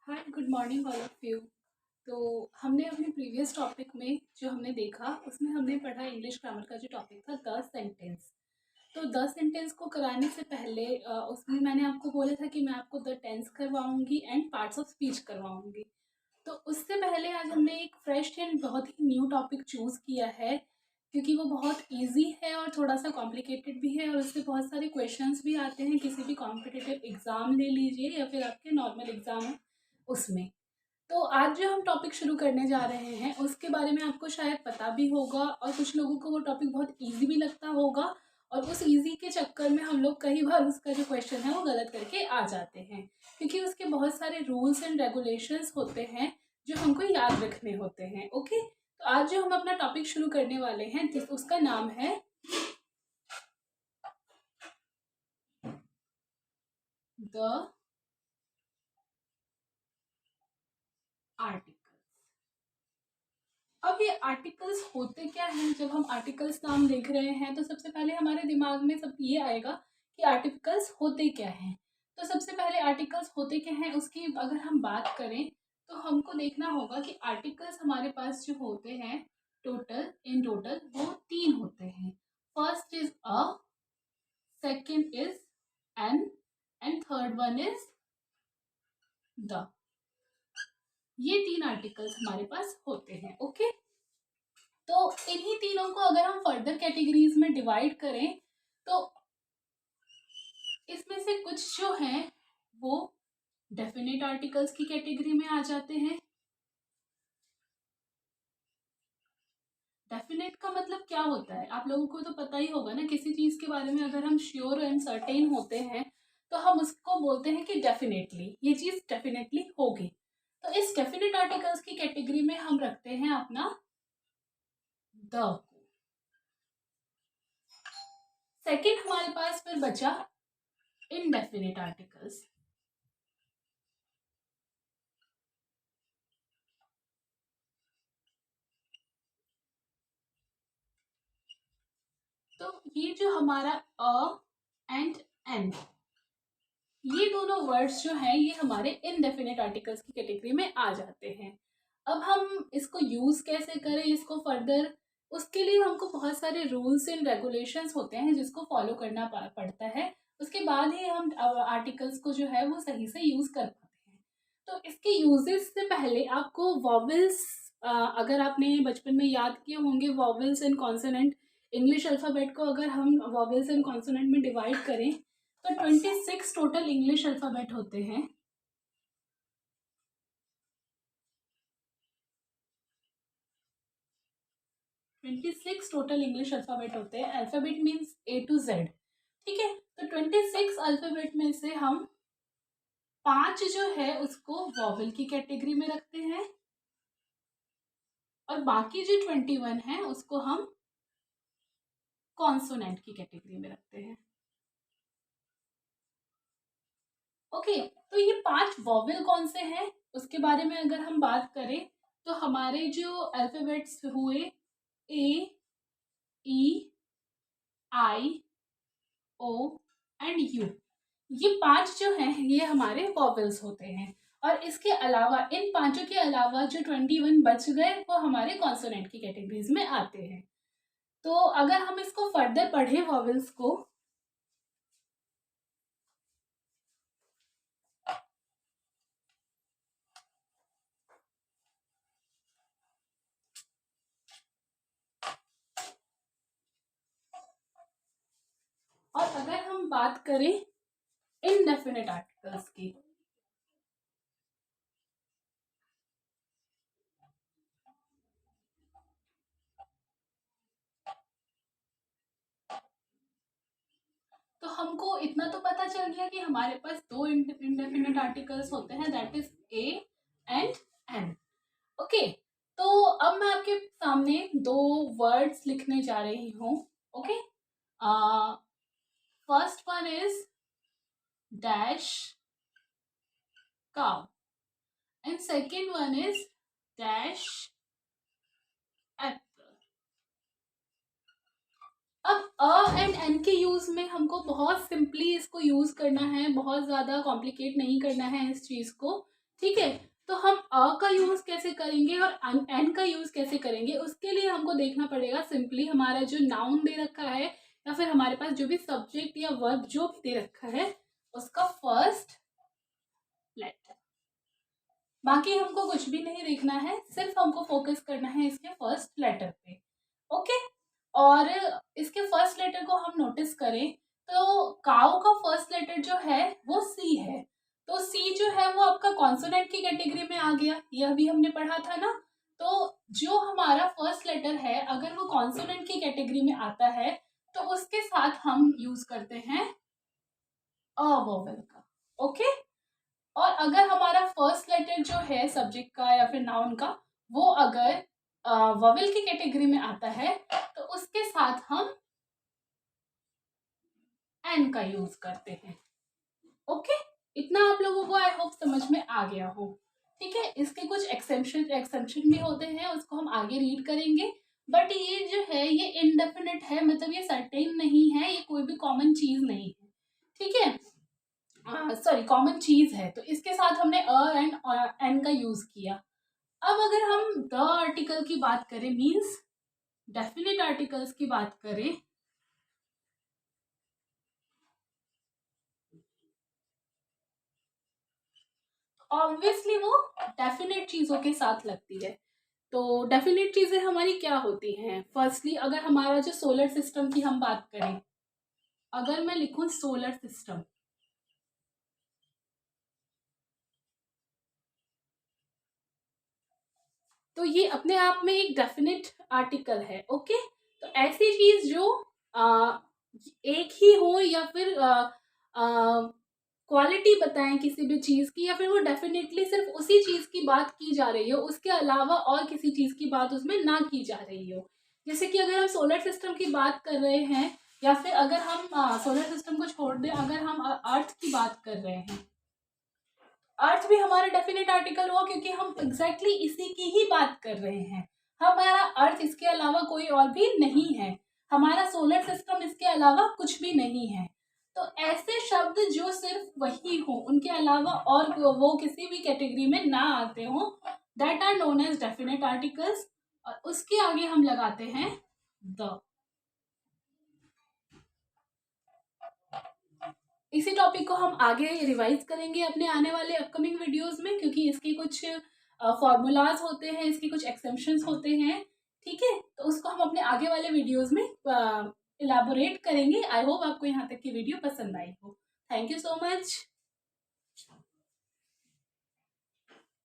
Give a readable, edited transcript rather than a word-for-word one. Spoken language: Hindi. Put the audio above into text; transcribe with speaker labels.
Speaker 1: Hi good morning all of you. तो हमने अपने प्रीवियस टॉपिक में जो हमने देखा उसमें हमने पढ़ा इंग्लिश ग्रामर का जो टॉपिक था द सेंटेंस। तो द सेंटेंस को कराने से पहले उसमें मैंने आपको बोला था कि मैं आपको द टेंस करवाऊंगी एंड पार्ट्स ऑफ स्पीच करवाऊंगी। तो उससे पहले आज हमने एक फ्रेश एंड बहुत ही न्यू टॉपिक चूज़ किया है क्योंकि वो बहुत इजी है और थोड़ा सा कॉम्प्लिकेटेड भी है और उससे बहुत सारे क्वेश्चंस भी आते हैं। किसी भी कॉम्पिटिटिव एग्ज़ाम ले लीजिए या फिर आपके नॉर्मल एग्ज़ाम है उसमें। तो आज जो हम टॉपिक शुरू करने जा रहे हैं उसके बारे में आपको शायद पता भी होगा और कुछ लोगों को वो टॉपिक बहुत इजी भी लगता होगा और उस इजी के चक्कर में हम लोग कई बार उसका जो क्वेश्चन है वो गलत करके आ जाते हैं क्योंकि उसके बहुत सारे रूल्स एंड रेगुलेशंस होते हैं जो हमको याद रखने होते हैं। ओके, तो आज जो हम अपना टॉपिक शुरू करने वाले हैं उसका नाम है द आर्टिकल। अब ये आर्टिकल्स होते क्या हैं? जब हम आर्टिकल्स नाम देख रहे हैं तो सबसे पहले हमारे दिमाग में सब ये आएगा कि आर्टिकल्स होते क्या हैं। तो सबसे पहले आर्टिकल्स होते क्या हैं उसकी अगर हम बात करें तो हमको देखना होगा कि आर्टिकल्स हमारे पास जो होते हैं इन टोटल वो 3 होते हैं। First is a, second is an and third one is the. ये 3 आर्टिकल्स हमारे पास होते हैं। ओके, तो इन्हीं तीनों को अगर हम फर्दर कैटेगरीज में डिवाइड करें तो इसमें से कुछ जो हैं वो डेफिनेट आर्टिकल्स की कैटेगरी में आ जाते हैं। डेफिनेट का मतलब क्या होता है आप लोगों को तो पता ही होगा ना। किसी चीज के बारे में अगर हम श्योर एंड सर्टेन होते हैं तो हम उसको बोलते हैं कि डेफिनेटली ये चीज डेफिनेटली होगी। तो इस डेफिनेट आर्टिकल्स की कैटेगरी में हम रखते हैं अपना द। सेकंड हमारे पास फिर बचा इनडेफिनेट आर्टिकल्स। तो ये जो हमारा अ एंड एन, ये दोनों वर्ड्स जो हैं ये हमारे इनडेफिनेट आर्टिकल्स की कैटेगरी में आ जाते हैं। अब हम इसको यूज कैसे करें इसको फर्दर, उसके लिए हमको बहुत सारे रूल्स एंड रेगुलेशंस होते हैं जिसको फॉलो करना पड़ता है। उसके बाद ही हम आर्टिकल्स को जो है वो सही से यूज कर पाते हैं। तो इसके यूजेस से पहले आपको वॉवेल्स, अगर आपने बचपन में याद किए होंगे vowels and consonant, English alphabet को अगर हम वॉवेल्स एंड कॉन्सोनेंट में डिवाइड करें तो 26 टोटल इंग्लिश अल्फ़ाबेट होते हैं। 26 टोटल इंग्लिश अल्फ़ाबेट होते हैं। Alphabet means A to Z. ठीक है, तो 26 अल्फ़ाबेट में से हम 5 जो है उसको वॉवेल की कैटेगरी में रखते हैं और बाकी जो 21 है उसको हम कॉन्सोनेंट की कैटेगरी में रखते हैं। ओके, तो ये 5 वॉवेल कौन से हैं उसके बारे में अगर हम बात करें तो हमारे जो अल्फ़ाबेट्स हुए ए, ई, आई, ओ एंड यू, ये 5 जो हैं ये हमारे वॉवेल्स होते हैं। और इसके अलावा इन पांचों के अलावा जो 21 बच गए वो हमारे कॉन्सोनेंट की कैटेगरीज में आते हैं। तो अगर हम इसको फर्दर पढ़ें वॉवेल्स को, और अगर हम बात करें इनडेफिनेट आर्टिकल्स की, तो हमको इतना तो पता चल गया कि हमारे पास 2 इनडेफिनेट आर्टिकल्स होते हैं, that is a and an. Okay, तो अब मैं आपके सामने 2 वर्ड्स लिखने जा रही हूँ। Okay, first one is dash cow and second one is dash apple। अब अ एंड एन के यूज में हमको बहुत सिंपली इसको यूज करना है, बहुत ज्यादा कॉम्प्लिकेट नहीं करना है इस चीज को। ठीक है। तो हम अ का यूज़ कैसे करेंगे और एन का यूज़ कैसे करेंगे, उसके लिए हमको देखना पड़ेगा सिंपली हमारा जो नाउन दे रखा है या फिर हमारे पास जो भी सब्जेक्ट या वर्ब जो भी दे रखा है उसका फर्स्ट लेटर। बाकी हमको कुछ भी नहीं देखना है, सिर्फ हमको फोकस करना है इसके फर्स्ट लेटर पे। ओके। और इसके फर्स्ट लेटर को हम नोटिस करें तो काउ का फर्स्ट लेटर जो है वो सी है। तो सी जो है वो आपका कॉन्सोनेंट की कैटेगरी में आ गया, यह भी हमने पढ़ा था ना। तो जो हमारा फर्स्ट लेटर है अगर वो कॉन्सोनेंट की कैटेगरी में आता है तो उसके साथ हम यूज करते हैं अ वोवेल का। ओके। और अगर हमारा फर्स्ट लेटर जो है सब्जेक्ट का या फिर नाउन का वो अगर वोवेल की कैटेगरी में आता है तो उसके साथ हम एन का यूज करते हैं। ओके। इतना आप लोगों को आई होप समझ में आ गया हो। ठीक है। इसके कुछ एक्सेप्शन भी होते हैं, उसको हम आगे रीड करेंगे। बट ये जो है ये इनडेफिनेट है, मतलब ये सर्टेन नहीं है, ये कोई भी कॉमन चीज नहीं है। ठीक है। सॉरी, कॉमन चीज है, तो इसके साथ हमने अ एंड एन का यूज किया। अब अगर हम द आर्टिकल की बात करें, मीन्स डेफिनेट आर्टिकल्स की बात करें, ऑब्वियसली वो डेफिनेट चीजों के साथ लगती है। तो डेफिनेट चीजें हमारी क्या होती हैं? फर्स्टली अगर हमारा जो सोलर सिस्टम की हम बात करें, अगर मैं लिखूं सोलर सिस्टम, तो ये अपने आप में एक डेफिनेट आर्टिकल है। ओके। तो ऐसी चीज जो एक ही हो या फिर क्वालिटी बताएं किसी भी चीज की, या फिर वो डेफिनेटली सिर्फ उसी चीज की बात की जा रही हो, उसके अलावा और किसी चीज की बात उसमें ना की जा रही हो। जैसे कि अगर हम सोलर सिस्टम की बात कर रहे हैं, या फिर अगर हम सोलर सिस्टम को छोड़ दें, अगर हम अर्थ की बात कर रहे हैं, अर्थ भी हमारा डेफिनेट आर्टिकल हुआ क्योंकि हम एग्जैक्टली इसी की ही बात कर रहे हैं। हमारा अर्थ इसके अलावा कोई और भी नहीं है, हमारा सोलर सिस्टम इसके अलावा कुछ भी नहीं है। तो ऐसे शब्द जो सिर्फ वही हो, उनके अलावा और वो किसी भी कैटेगरी में ना आते हो, that are known as definite articles. और उसके आगे हम लगाते हैं द। इसी टॉपिक को हम आगे रिवाइज करेंगे अपने आने वाले अपकमिंग वीडियोस में, क्योंकि इसके कुछ फॉर्मूलाज होते हैं, इसके कुछ एक्सेप्शंस होते हैं। ठीक है। तो उसको हम अपने आगे वाले वीडियोस में इलाबोरेट करेंगे। आई होप आपको यहाँ तक की वीडियो पसंद आई हो। Thank you so much.